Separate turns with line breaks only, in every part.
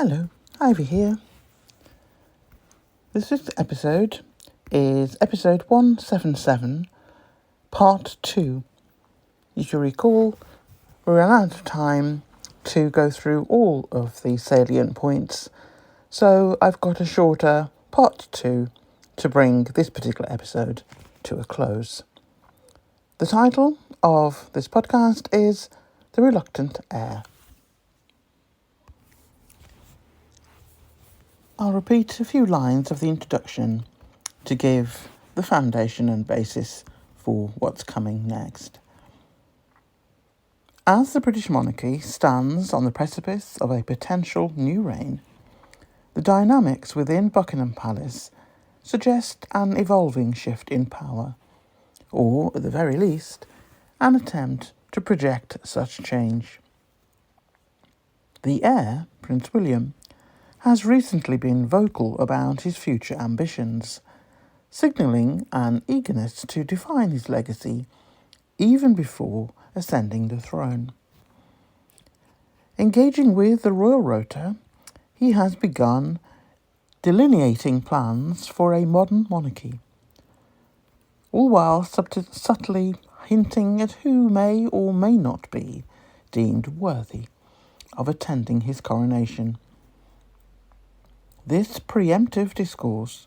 Hello, Ivy here. This week's episode is episode 177, part 2. If you recall, we ran out of time to go through all of the salient points, so I've got a shorter part 2 to bring this particular episode to a close. The title of this podcast is The Reluctant Heir. I'll repeat a few lines of the introduction to give the foundation and basis for what's coming next. As the British monarchy stands on the precipice of a potential new reign, the dynamics within Buckingham Palace suggest an evolving shift in power, or, at the very least, an attempt to project such change. The heir, Prince William, has recently been vocal about his future ambitions, signalling an eagerness to define his legacy even before ascending the throne. Engaging with the royal rota, he has begun delineating plans for a modern monarchy, all while subtly hinting at who may or may not be deemed worthy of attending his coronation. This preemptive discourse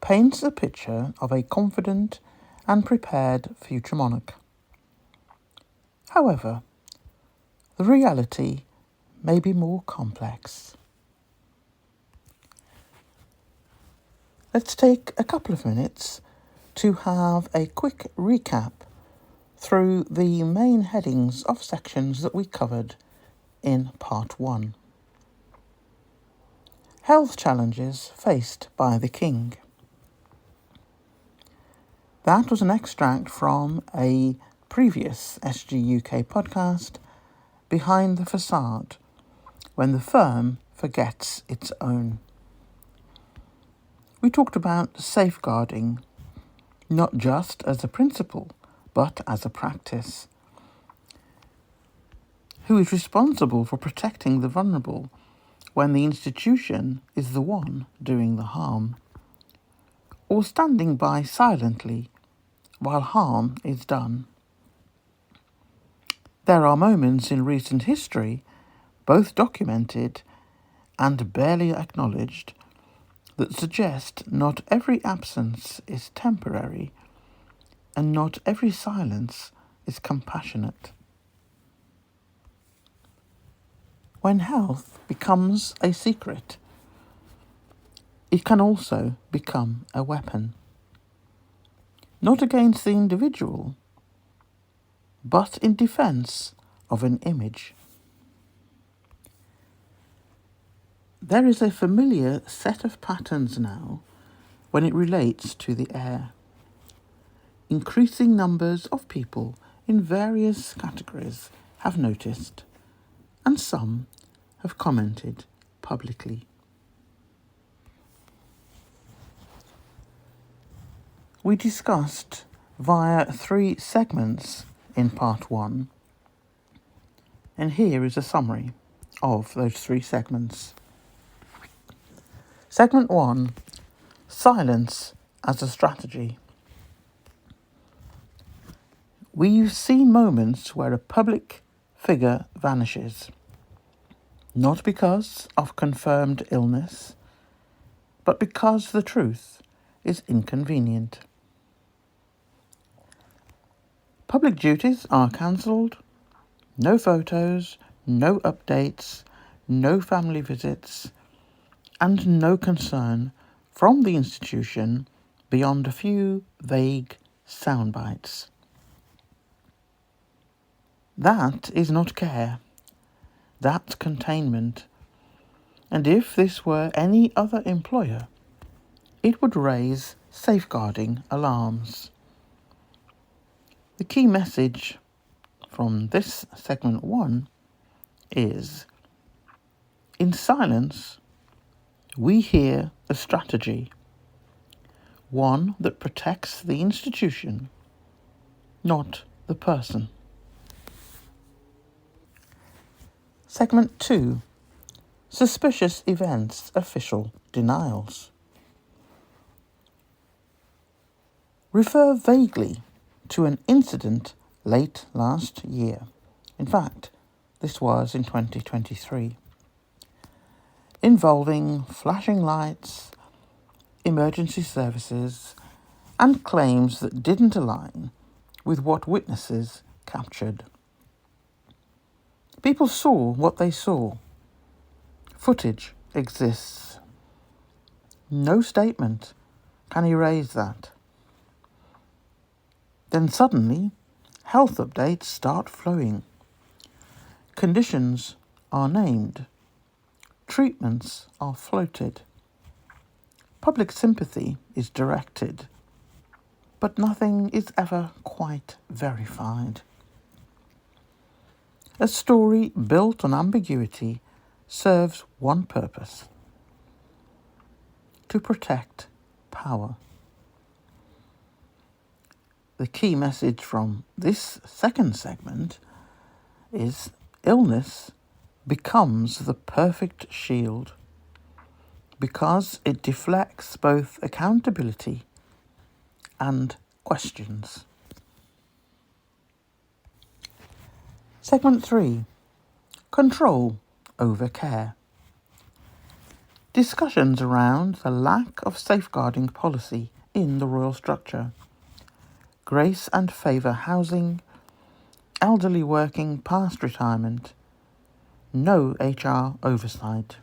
paints a picture of a confident and prepared future monarch. However, the reality may be more complex. Let's take a couple of minutes to have a quick recap through the main headings of sections that we covered in part 1. Health challenges faced by the King. That was an extract from a previous SGUK podcast, Behind the Facade, when the firm forgets its own. We talked about safeguarding, not just as a principle, but as a practice. Who is responsible for protecting the vulnerable when the institution is the one doing the harm, or standing by silently while harm is done? There are moments in recent history, both documented and barely acknowledged, that suggest not every absence is temporary and not every silence is compassionate. When health becomes a secret, it can also become a weapon, not against the individual, but in defense of an image. There is a familiar set of patterns now when it relates to the heir. Increasing numbers of people in various categories have noticed, and some have commented publicly. We discussed via 3 segments in part 1, and here is a summary of those 3 segments. Segment 1, Silence as a Strategy. We've seen moments where a public figure vanishes, not because of confirmed illness, but because the truth is inconvenient. Public duties are cancelled, no photos, no updates, no family visits, and no concern from the institution beyond a few vague sound bites. That is not care. That's containment. And if this were any other employer, it would raise safeguarding alarms. The key message from this segment 1 is, in silence, we hear a strategy, one that protects the institution, not the person. Segment 2, Suspicious events official denials. Refer vaguely to an incident late last year. In fact, this was in 2023. Involving flashing lights, emergency services, and claims that didn't align with what witnesses captured. People saw what they saw. Footage exists. No statement can erase that. Then suddenly, health updates start flowing. Conditions are named. Treatments are floated. Public sympathy is directed. But nothing is ever quite verified. A story built on ambiguity serves one purpose: to protect power. The key message from this second segment is illness becomes the perfect shield because it deflects both accountability and questions. Segment 3. Control over care. Discussions around the lack of safeguarding policy in the royal structure. Grace and favour housing, elderly working past retirement, no HR oversight.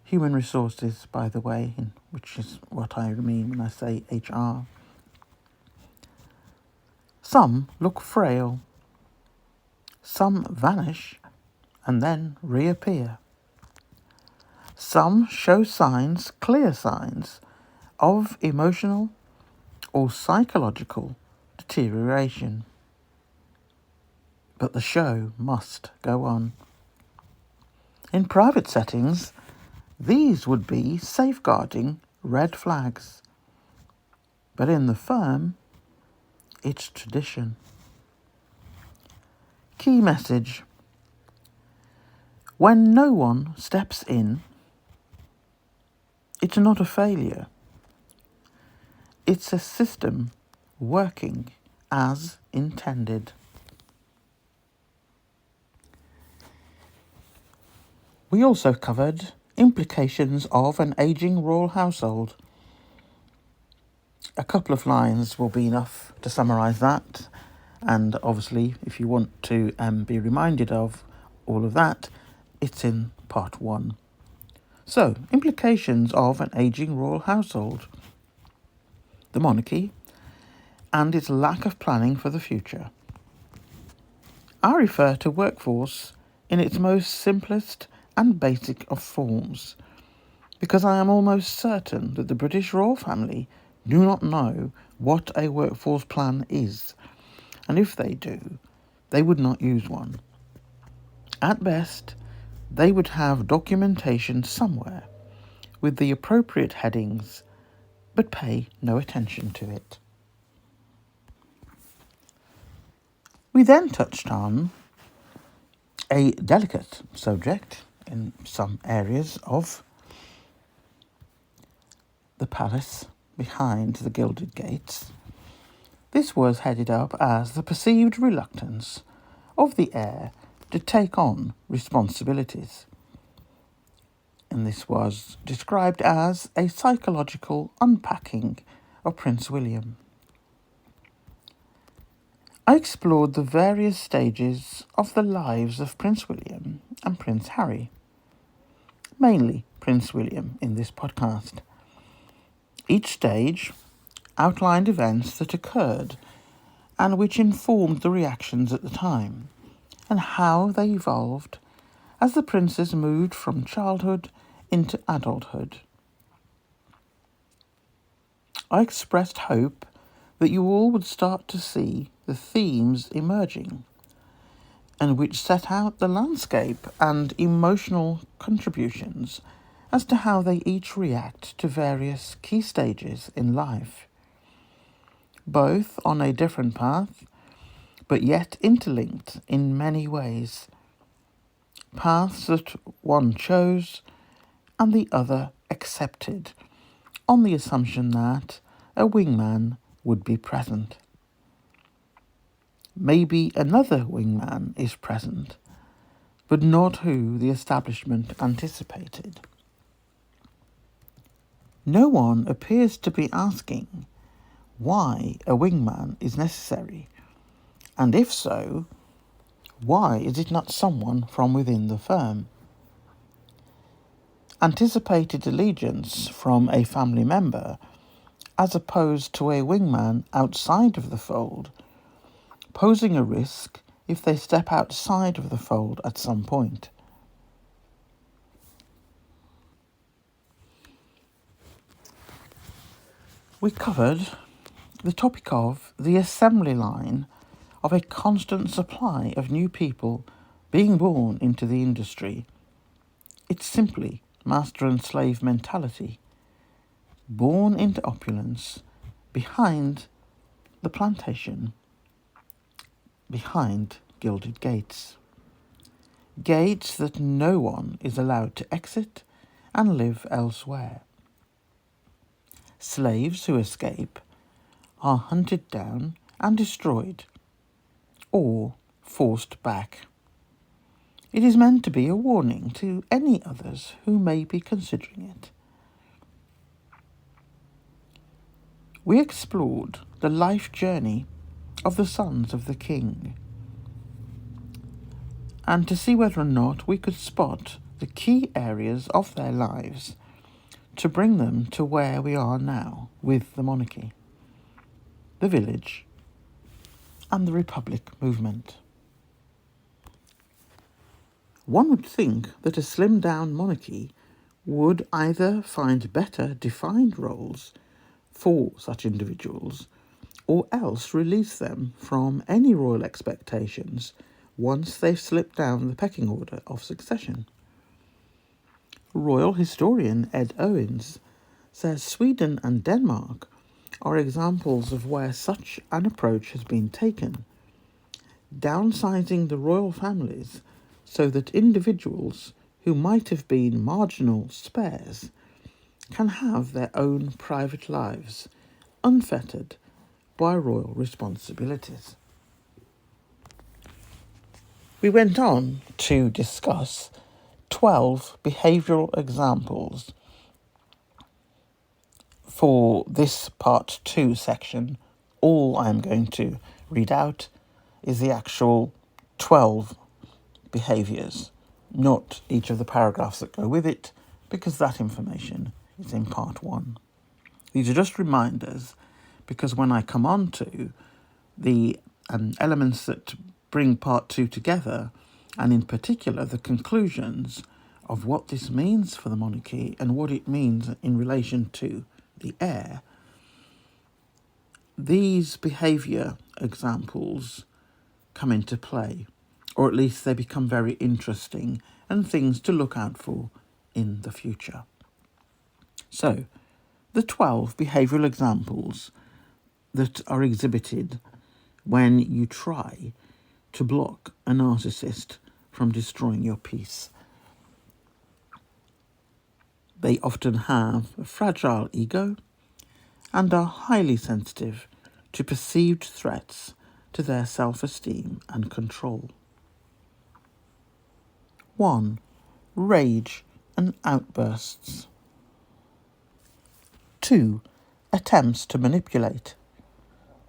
Human resources, by the way, which is what I mean when I say HR. Some look frail. Some vanish and then reappear. Some show signs, clear signs, of emotional or psychological deterioration. But the show must go on. In private settings, these would be safeguarding red flags. But in the firm, it's tradition. Key message: when no one steps in, it's not a failure. It's a system working as intended. We also covered implications of an ageing royal household. A couple of lines will be enough to summarise that. And obviously, if you want to be reminded of all of that, it's in part 1. So, implications of an ageing royal household. The monarchy and its lack of planning for the future. I refer to workforce in its most simplest and basic of forms, because I am almost certain that the British royal family do not know what a workforce plan is. And if they do, they would not use one. At best, they would have documentation somewhere with the appropriate headings, but pay no attention to it. We then touched on a delicate subject in some areas of the palace behind the gilded gates. This was headed up as the perceived reluctance of the heir to take on responsibilities. And this was described as a psychological unpacking of Prince William. I explored the various stages of the lives of Prince William and Prince Harry. Mainly Prince William in this podcast. Each stage outlined events that occurred and which informed the reactions at the time, and how they evolved as the princes moved from childhood into adulthood. I expressed hope that you all would start to see the themes emerging, and which set out the landscape and emotional contributions as to how they each react to various key stages in life, both on a different path, but yet interlinked in many ways. paths that one chose and the other accepted, on the assumption that a wingman would be present. Maybe another wingman is present, but not who the establishment anticipated. No one appears to be asking why a wingman is necessary, and if so, why is it not someone from within the firm? Anticipated allegiance from a family member, as opposed to a wingman outside of the fold, posing a risk if they step outside of the fold at some point. We covered the topic of the assembly line of a constant supply of new people being born into the industry. It's simply master and slave mentality, born into opulence, behind the plantation, behind gilded gates. Gates that no one is allowed to exit and live elsewhere. Slaves who escape are hunted down and destroyed, or forced back. It is meant to be a warning to any others who may be considering it. We explored the life journey of the sons of the king, and to see whether or not we could spot the key areas of their lives to bring them to where we are now with the monarchy, the village, and the republic movement. One would think that a slimmed-down monarchy would either find better defined roles for such individuals, or else release them from any royal expectations once they've slipped down the pecking order of succession. Royal historian Ed Owens says Sweden and Denmark are examples of where such an approach has been taken, downsizing the royal families so that individuals who might have been marginal spares can have their own private lives, unfettered by royal responsibilities. We went on to discuss 12 behavioural examples. For this part 2 section, all I'm going to read out is the actual 12 behaviours, not each of the paragraphs that go with it, because that information is in part 1. These are just reminders, because when I come on to the elements that bring part 2 together, and in particular the conclusions of what this means for the monarchy and what it means in relation to the heir, these behaviour examples come into play, or at least they become very interesting and things to look out for in the future. So, the 12 behavioural examples that are exhibited when you try to block a narcissist from destroying your peace. They often have a fragile ego and are highly sensitive to perceived threats to their self-esteem and control. 1. Rage and outbursts. 2. Attempts to manipulate.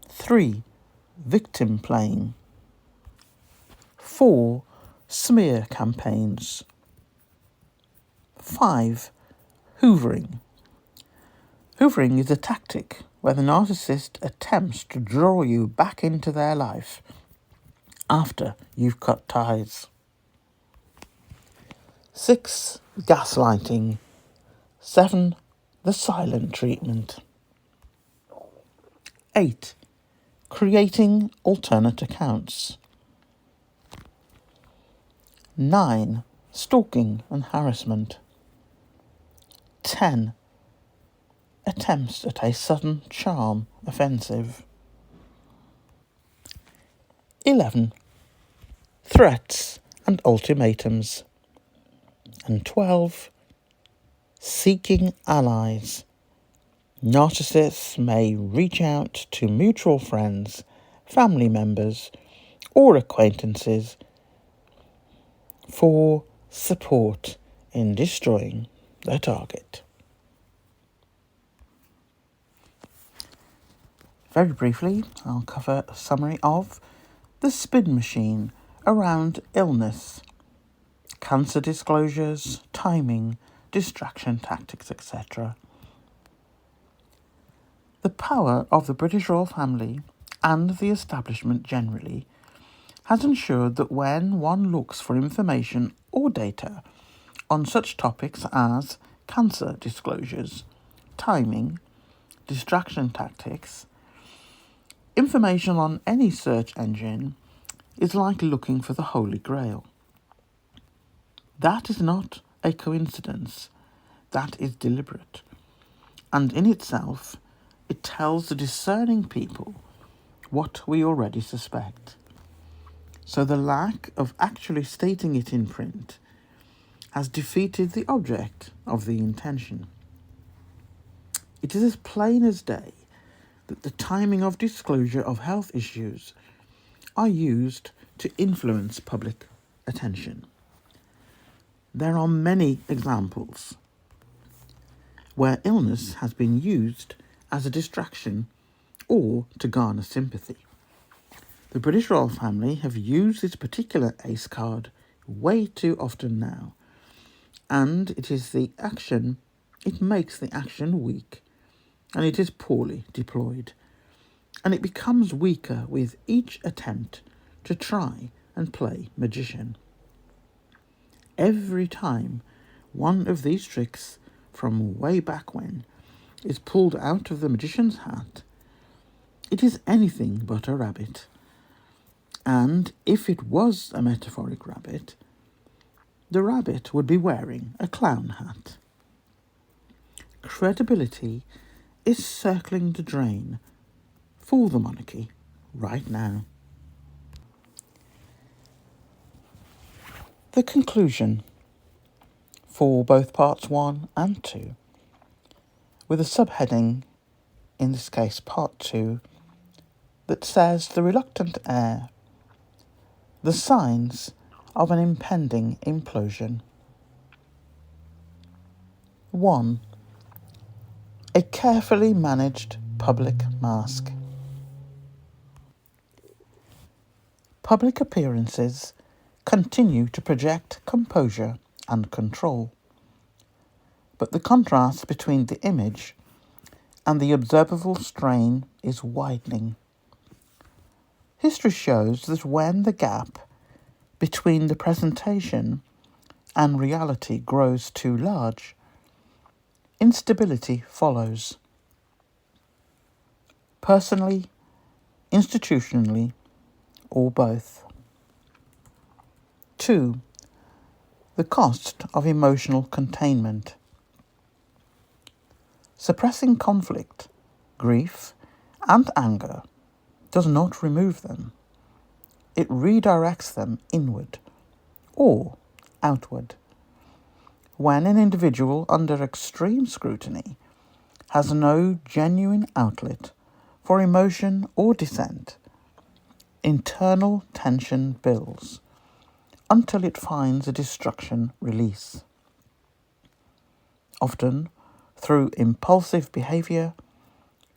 3. Victim playing. 4. Smear campaigns. 5. Hoovering. Hoovering is a tactic where the narcissist attempts to draw you back into their life after you've cut ties. 6. Gaslighting. 7. The silent treatment. 8. Creating alternate accounts. 9. Stalking and harassment. 10. Attempts at a sudden charm offensive. 11. Threats and ultimatums. And 12, seeking allies. Narcissists may reach out to mutual friends, family members, or acquaintances for support in destroying their target. Very briefly, I'll cover a summary of the spin machine around illness, cancer disclosures, timing, distraction tactics, etc. The power of the British royal family and the establishment generally has ensured that when one looks for information or data on such topics as cancer disclosures, timing, distraction tactics, information on any search engine is like looking for the Holy Grail. That is not a coincidence. That is deliberate. And in itself, it tells the discerning people what we already suspect. So the lack of actually stating it in print has defeated the object of the intention. It is as plain as day that the timing of disclosure of health issues are used to influence public attention. There are many examples where illness has been used as a distraction or to garner sympathy. The British royal family have used this particular ace card way too often now, and it makes the action weak, and it is poorly deployed, and it becomes weaker with each attempt to try and play magician. Every time one of these tricks from way back when is pulled out of the magician's hat, it is anything but a rabbit. And if it was a metaphoric rabbit, the rabbit would be wearing a clown hat. Credibility is circling the drain for the monarchy right now. The conclusion for both parts 1 and 2, with a subheading, in this case part 2, that says the reluctant heir, the signs of an impending implosion. 1. A carefully managed public mask. Public appearances continue to project composure and control, but the contrast between the image and the observable strain is widening. History shows that when the gap between the presentation and reality grows too large, instability follows. Personally, institutionally, or both. 2. The cost of emotional containment. Suppressing conflict, grief, and anger does not remove them. It redirects them inward or outward. When an individual under extreme scrutiny has no genuine outlet for emotion or dissent, internal tension builds until it finds a destruction release, often through impulsive behaviour,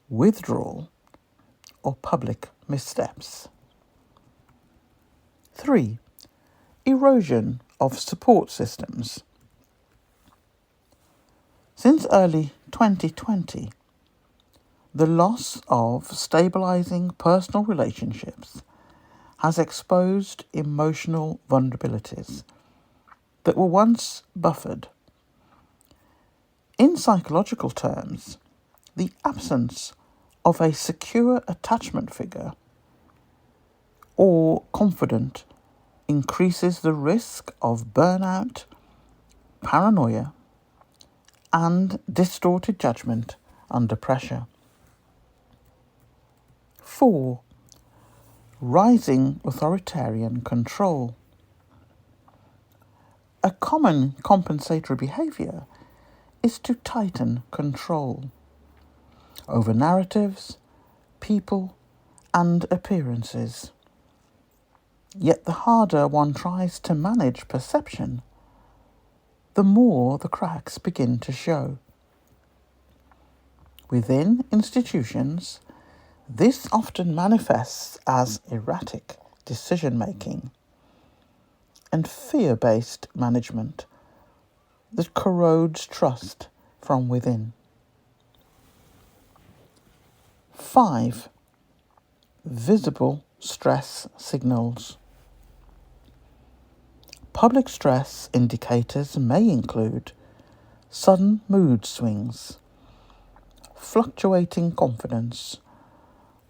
withdrawal, or public missteps. 3. Erosion of support systems. Since early 2020, the loss of stabilising personal relationships has exposed emotional vulnerabilities that were once buffered. In psychological terms, the absence of a secure attachment figure or confidant increases the risk of burnout, paranoia, and distorted judgment under pressure. 4. Rising authoritarian control. A common compensatory behaviour is to tighten control over narratives, people, and appearances. Yet the harder one tries to manage perception, the more the cracks begin to show. Within institutions, this often manifests as erratic decision-making and fear-based management that corrodes trust from within. 5. Visible stress signals. Public stress indicators may include sudden mood swings, fluctuating confidence,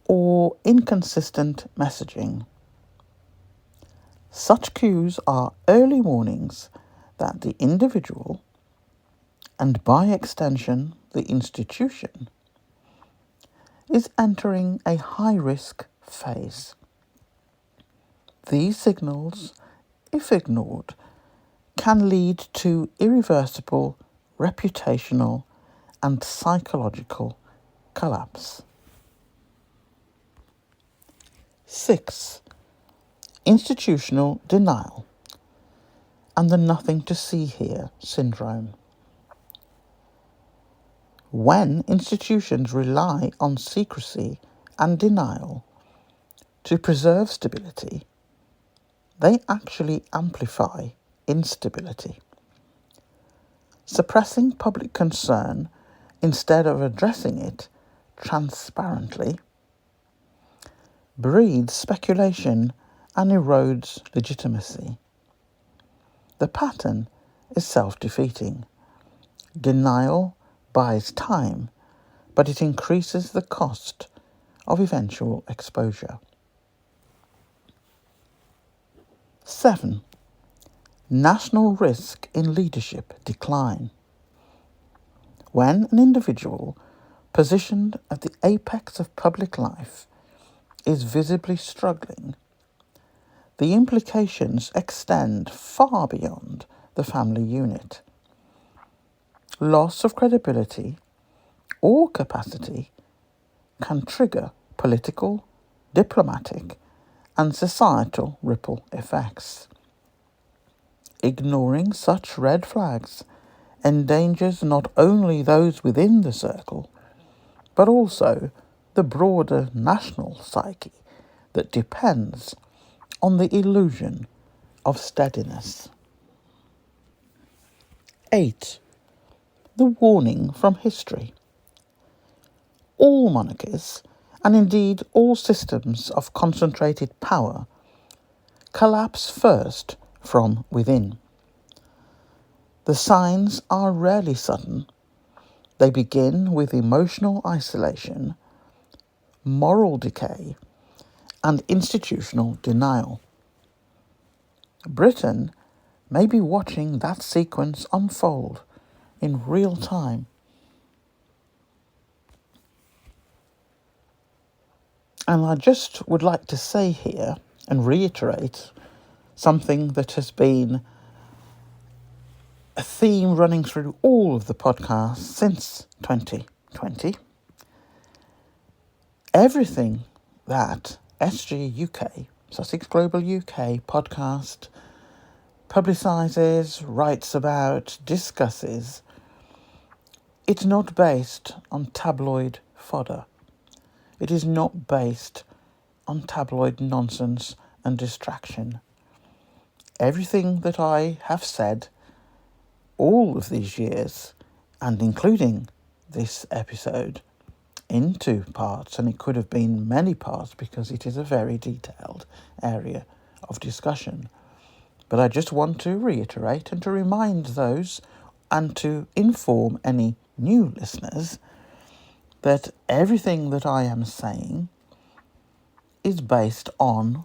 or inconsistent messaging. Such cues are early warnings that the individual, and by extension the institution, is entering a high-risk phase. These signals, if ignored, can lead to irreversible reputational and psychological collapse. 6. Institutional denial and the nothing to see here syndrome. When institutions rely on secrecy and denial to preserve stability, they actually amplify instability. Suppressing public concern instead of addressing it transparently breeds speculation and erodes legitimacy. The pattern is self-defeating. Denial buys time, but it increases the cost of eventual exposure. 7. National risk in leadership decline. When an individual positioned at the apex of public life is visibly struggling, the implications extend far beyond the family unit. Loss of credibility or capacity can trigger political, diplomatic, and societal ripple effects. Ignoring such red flags endangers not only those within the circle, but also the broader national psyche that depends on the illusion of steadiness. 8. The warning from history. All monarchies, and indeed all systems of concentrated power, collapse first from within. The signs are rarely sudden. They begin with emotional isolation, moral decay, and institutional denial. Britain may be watching that sequence unfold in real time. And I just would like to say here and reiterate something that has been a theme running through all of the podcasts since 2020. Everything that SGUK, Sussex Global UK podcast, publicises, writes about, discusses, it's not based on tabloid fodder. It is not based on tabloid nonsense and distraction. Everything that I have said all of these years, and including this episode, in 2 parts, and it could have been many parts because it is a very detailed area of discussion. But I just want to reiterate and to remind those and to inform any new listeners that everything that I am saying is based on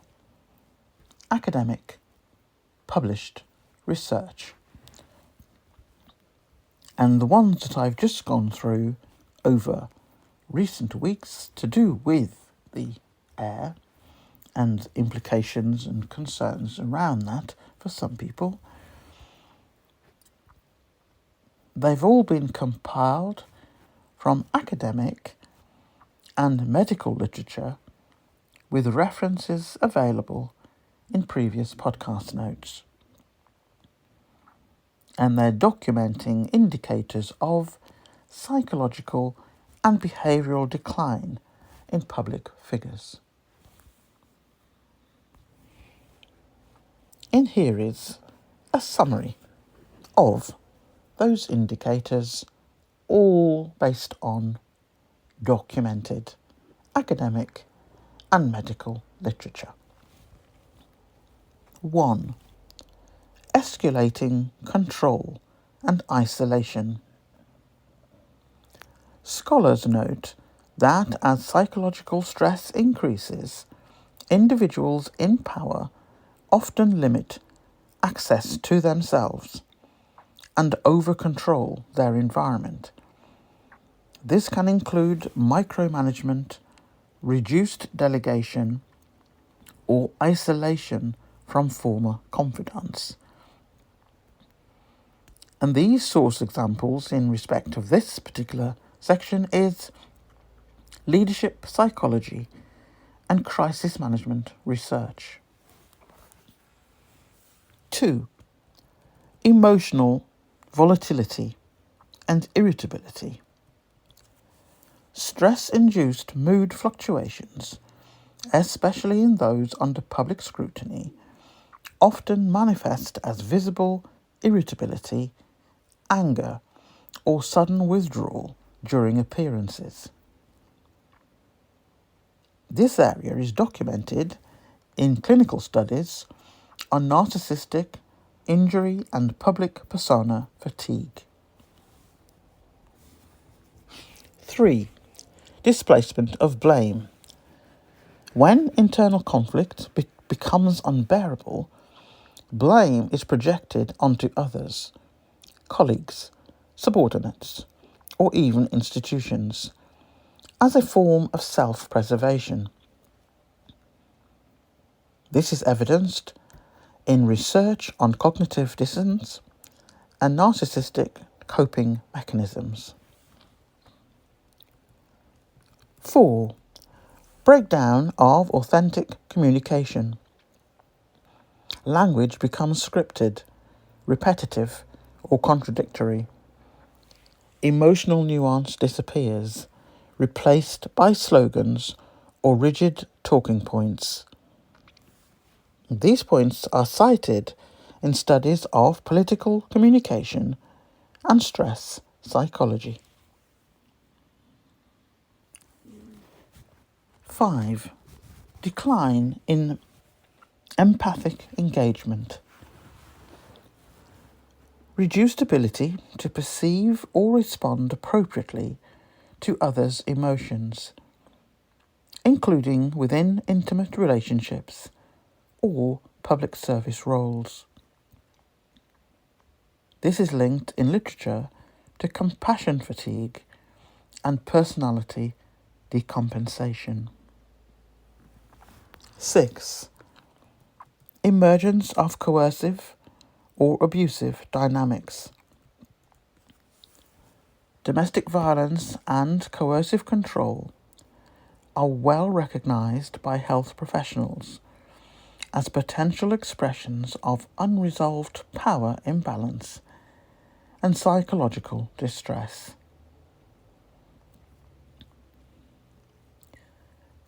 academic, published research. And the ones that I've just gone through over recent weeks to do with the HEIR and implications and concerns around that for some people They've all been compiled from academic and medical literature with references available in previous podcast notes. And they're documenting indicators of psychological and behavioural decline in public figures. In here is a summary of those indicators, all based on documented academic and medical literature. 1. Escalating control and isolation. Scholars note that as psychological stress increases, individuals in power often limit access to themselves and over-control their environment. This can include micromanagement, reduced delegation, or isolation from former confidants. And these source examples in respect of this particular section is leadership psychology and crisis management research. 2. Emotional volatility and irritability. Stress-induced mood fluctuations, especially in those under public scrutiny, often manifest as visible irritability, anger, or sudden withdrawal during appearances. This area is documented in clinical studies on narcissistic, injury and public persona fatigue. 3. Displacement of blame. When internal conflict becomes unbearable, blame is projected onto others, colleagues, subordinates, or even institutions, as a form of self-preservation. This is evidenced in research on cognitive dissonance and narcissistic coping mechanisms. 4. Breakdown of authentic communication. Language becomes scripted, repetitive, or contradictory. Emotional nuance disappears, replaced by slogans or rigid talking points. These points are cited in studies of political communication and stress psychology. 5. Decline in empathic engagement. Reduced ability to perceive or respond appropriately to others' emotions, including within intimate relationships or public service roles. This is linked in literature to compassion fatigue and personality decompensation. 6. Emergence of coercive or abusive dynamics. Domestic violence and coercive control are well recognized by health professionals as potential expressions of unresolved power imbalance and psychological distress.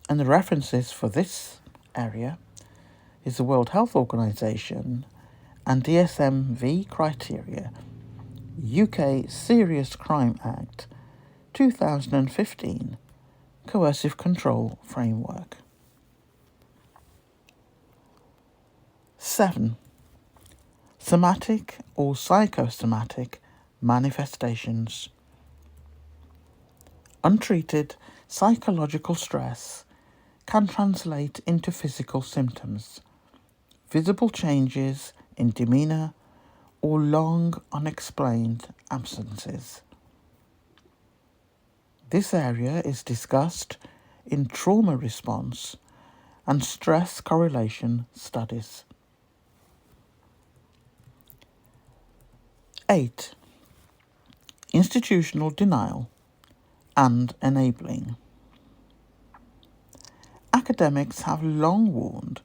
And the references for this area is the World Health Organization and DSM-V criteria, UK Serious Crime Act 2015 Coercive Control Framework. 7. Somatic or psychosomatic manifestations. Untreated psychological stress can translate into physical symptoms, visible changes in demeanour, or long unexplained absences. This area is discussed in trauma response and stress correlation studies. 8. institutional denial and enabling. Academics have long warned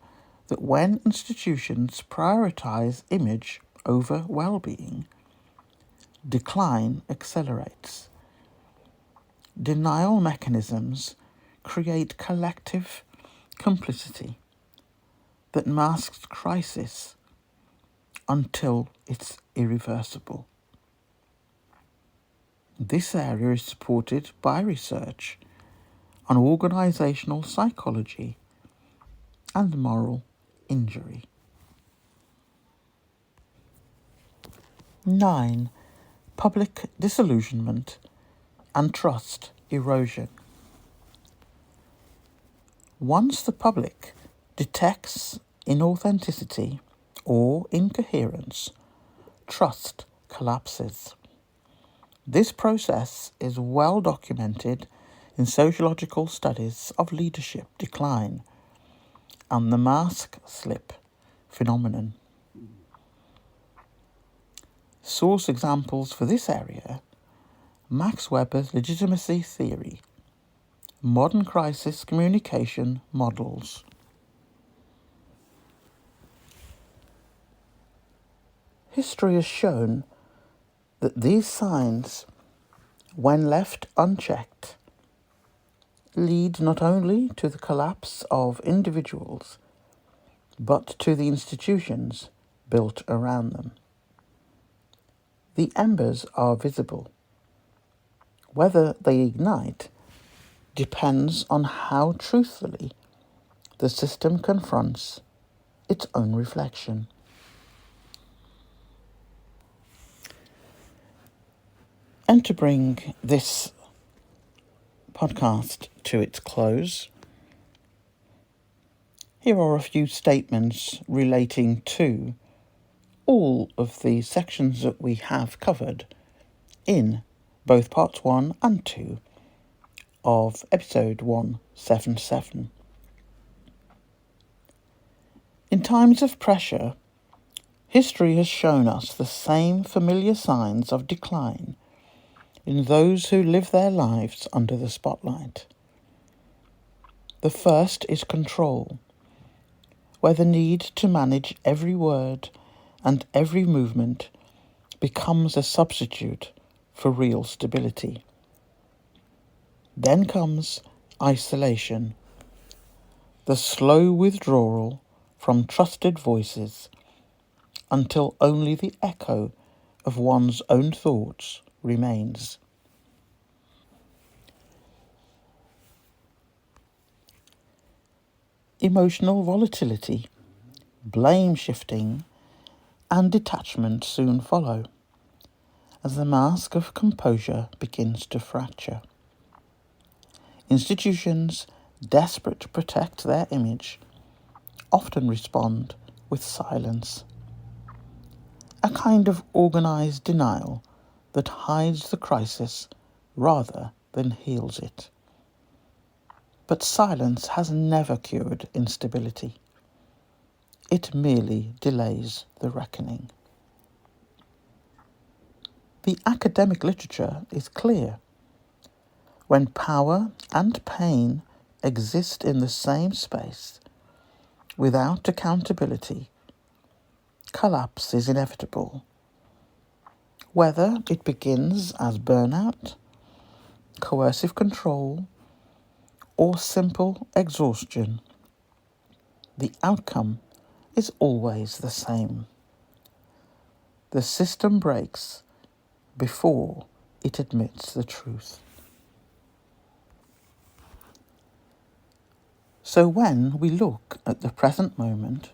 that when institutions prioritise image over well-being, decline accelerates. Denial mechanisms create collective complicity that masks crisis until it's irreversible. This area is supported by research on organisational psychology and moral injury. 9. Public disillusionment and trust erosion. Once the public detects inauthenticity or incoherence, trust collapses. This process is well documented in sociological studies of leadership decline and the mask slip phenomenon. Source examples for this area: Max Weber's legitimacy theory, modern crisis communication models. History has shown that these signs, when left unchecked, lead not only to the collapse of individuals, but to the institutions built around them. The embers are visible. Whether they ignite depends on how truthfully the system confronts its own reflection. And to bring this podcast to its close, here are a few statements relating to all of the sections that we have covered in both parts 1 and 2 of episode 177. In times of pressure, history has shown us the same familiar signs of decline in those who live their lives under the spotlight. The first is control, where the need to manage every word and every movement becomes a substitute for real stability. Then comes isolation, the slow withdrawal from trusted voices until only the echo of one's own thoughts remains. Emotional volatility, blame shifting, and detachment soon follow, as the mask of composure begins to fracture. Institutions, desperate to protect their image, often respond with silence, a kind of organised denial that hides the crisis rather than heals it. But silence has never cured instability. It merely delays the reckoning. The academic literature is clear. When power and pain exist in the same space, without accountability, collapse is inevitable. Whether it begins as burnout, coercive control, or simple exhaustion, the outcome is always the same. The system breaks before it admits the truth. So when we look at the present moment,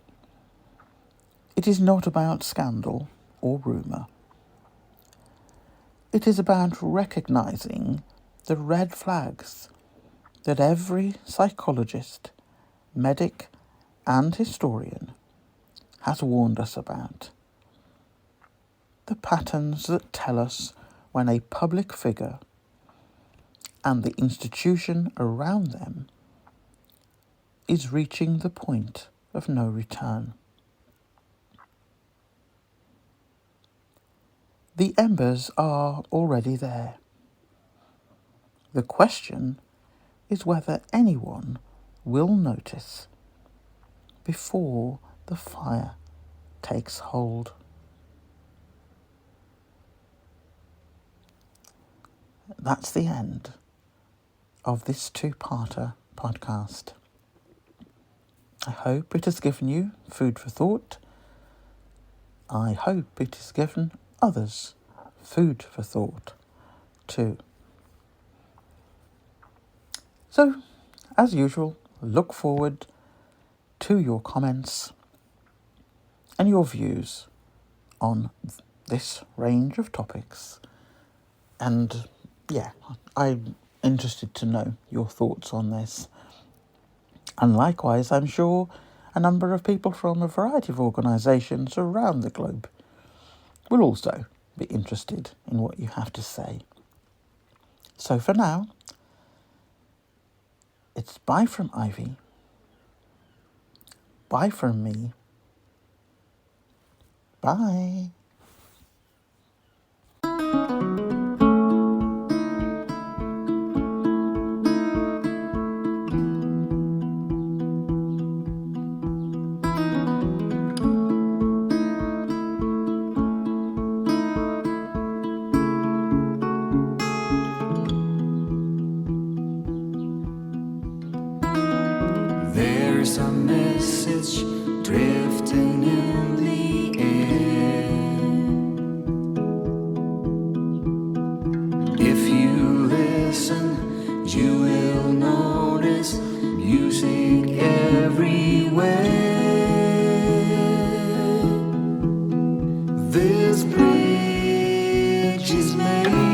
it is not about scandal or rumour. It is about recognising the red flags that every psychologist, medic, and historian has warned us about. The patterns that tell us when a public figure and the institution around them is reaching the point of no return. The embers are already there. The question is whether anyone will notice before the fire takes hold. That's the end of this two-parter podcast. I hope it has given you food for thought. I hope it has given others food for thought too. So, as usual, look forward to your comments and your views on this range of topics. And yeah, I'm interested to know your thoughts on this. And likewise, I'm sure a number of people from a variety of organisations around the globe will also be interested in what you have to say. So for now, it's bye from Ivy, bye from me, bye.
There's a message drifting in the air. If you listen, you will notice music everywhere. This bridge is made